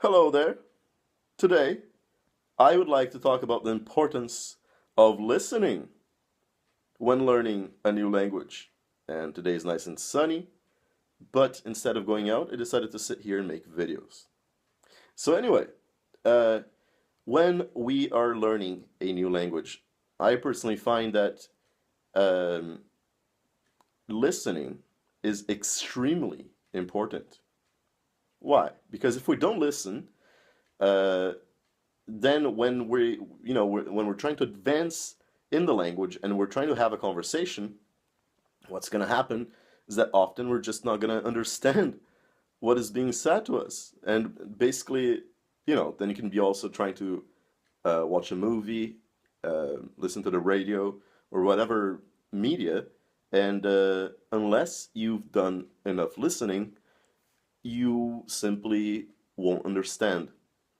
Hello there. Today, I would like to talk about the importance of listening when learning a new language. And today is nice and sunny, but instead of going out, I decided to sit here and make videos. So, anyway, uh, when we are learning a new language, I personally find that um, listening is extremely important. Why? Because if we don't listen, uh, then when when we're trying to advance in the language and we're trying to have a conversation, what's going to happen is that often we're just not going to understand what is being said to us. And basically, then you can be also trying to watch a movie, listen to the radio, or whatever media, and unless you've done enough listening, you simply won't understand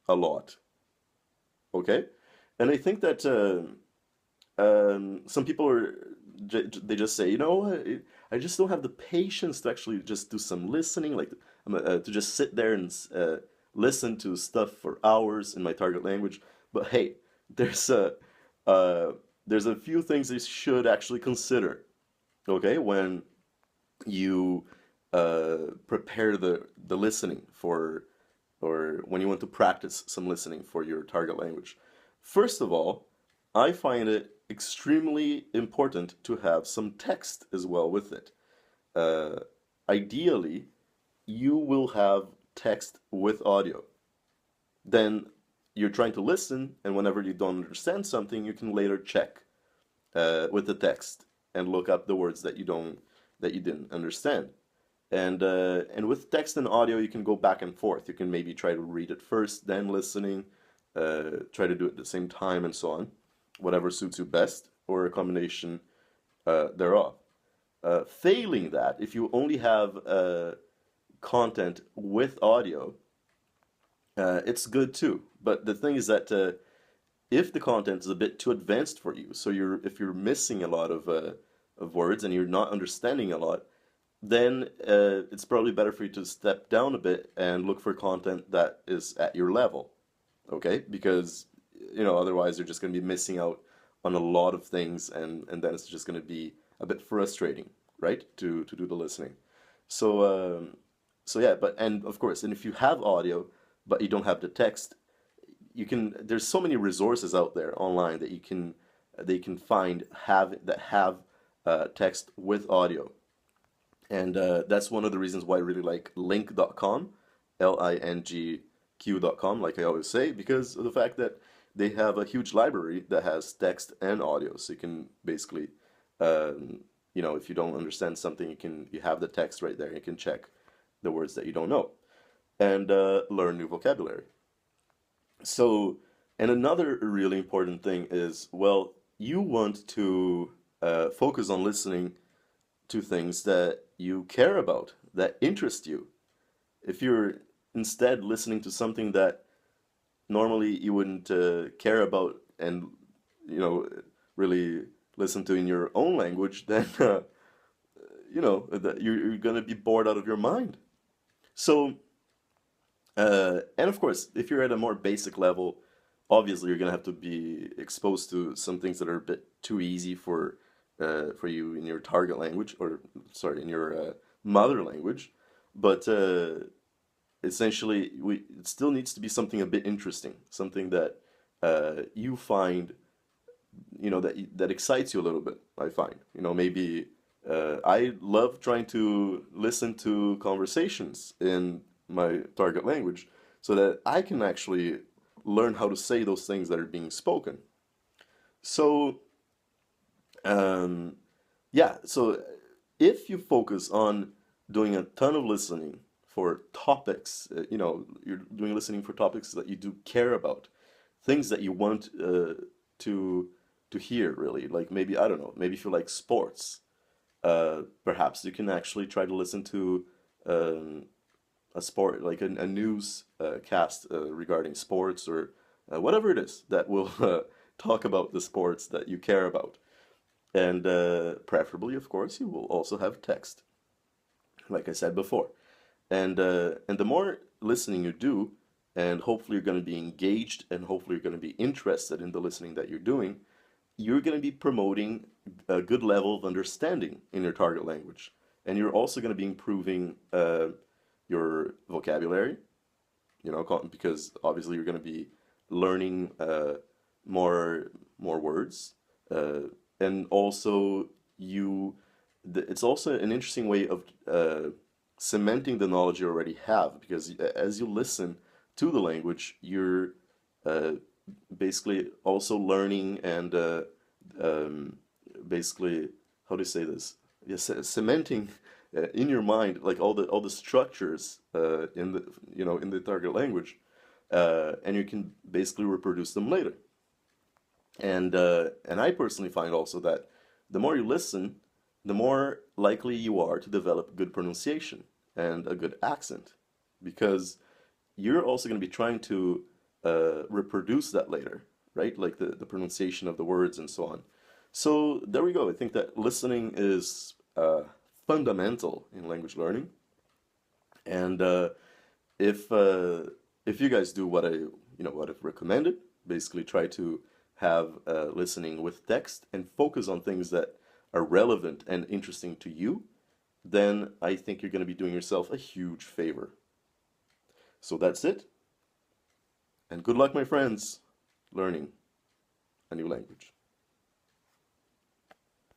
a lot. Okay? And I think that some people they just say, I just don't have the patience to actually just do some listening, like to just sit there and listen to stuff for hours in my target language. But hey, there's a uh, there's a few things you should actually consider, okay, when you prepare the listening for, or when you want to practice some listening for your target language. First of all, I find it extremely important to have some text as well with it. Uh, Ideally, you will have text with audio. Then you're trying to listen, and whenever you don't understand something, you can later check with the text and look up the words that you didn't understand. And with text and audio, you can go back and forth. You can maybe try to read it first, then listening, try to do it at the same time, and so on, whatever suits you best, or a combination thereof. Failing that, if you only have content with audio, it's good too. But the thing is that if the content is a bit too advanced for you, so if you're missing a lot of words and you're not understanding a lot, then it's probably better for you to step down a bit and look for content that is at your level, okay? Because otherwise you're just going to be missing out on a lot of things, and then it's just going to be a bit frustrating, right? To do the listening. So so yeah, but and of course, and if you have audio but you don't have the text, there's so many resources out there online that you can find have text with audio. And that's one of the reasons why I really like lingq.com, lingq.com, like I always say, because of the fact that they have a huge library that has text and audio. So you can basically, if you don't understand something, you have the text right there. You can check the words that you don't know and learn new vocabulary. So, and another really important thing is, well, you want to focus on listening to things that you care about, that interest you. If you're instead listening to something that normally you wouldn't care about and, you know, really listen to in your own language, then, that you're going to be bored out of your mind. So, and of course, if you're at a more basic level, obviously you're gonna have to be exposed to some things that are a bit too easy for you in your target language, or sorry, in your mother language. But essentially, it still needs to be something a bit interesting, something that you find, that excites you a little bit. I find, maybe I love trying to listen to conversations in my target language so that I can actually learn how to say those things that are being spoken. So, um, yeah, so if you focus on doing a ton of listening for topics, you're doing listening for topics that you do care about, things that you want to to hear really, like maybe I don't know, maybe if you like sports, perhaps you can actually try to listen to um, a sport, like a news cast regarding sports, or whatever it is that will talk about the sports that you care about. And preferably, of course, you will also have text, like I said before. And the more listening you do, and hopefully you're going to be engaged, and hopefully you're going to be interested in the listening that you're doing, you're going to be promoting a good level of understanding in your target language. And you're also going to be improving your vocabulary, because obviously you're going to be learning more words, uh, and also it's also an interesting way of cementing the knowledge you already have, because as you listen to the language, you're uh, basically also learning and um, basically, how do you say this? Yes, cementing in your mind like all the structures in the target language, and you can basically reproduce them later. And I personally find also that the more you listen, the more likely you are to develop good pronunciation and a good accent, because you're also going to be trying to reproduce that later, right? Like the pronunciation of the words and so on. So there we go. I think that listening is fundamental in language learning, and if uh, if you guys do what I've recommended, basically try to have listening with text and focus on things that are relevant and interesting to you, then I think you're going to be doing yourself a huge favor. So that's it, and good luck, my friends, learning a new language.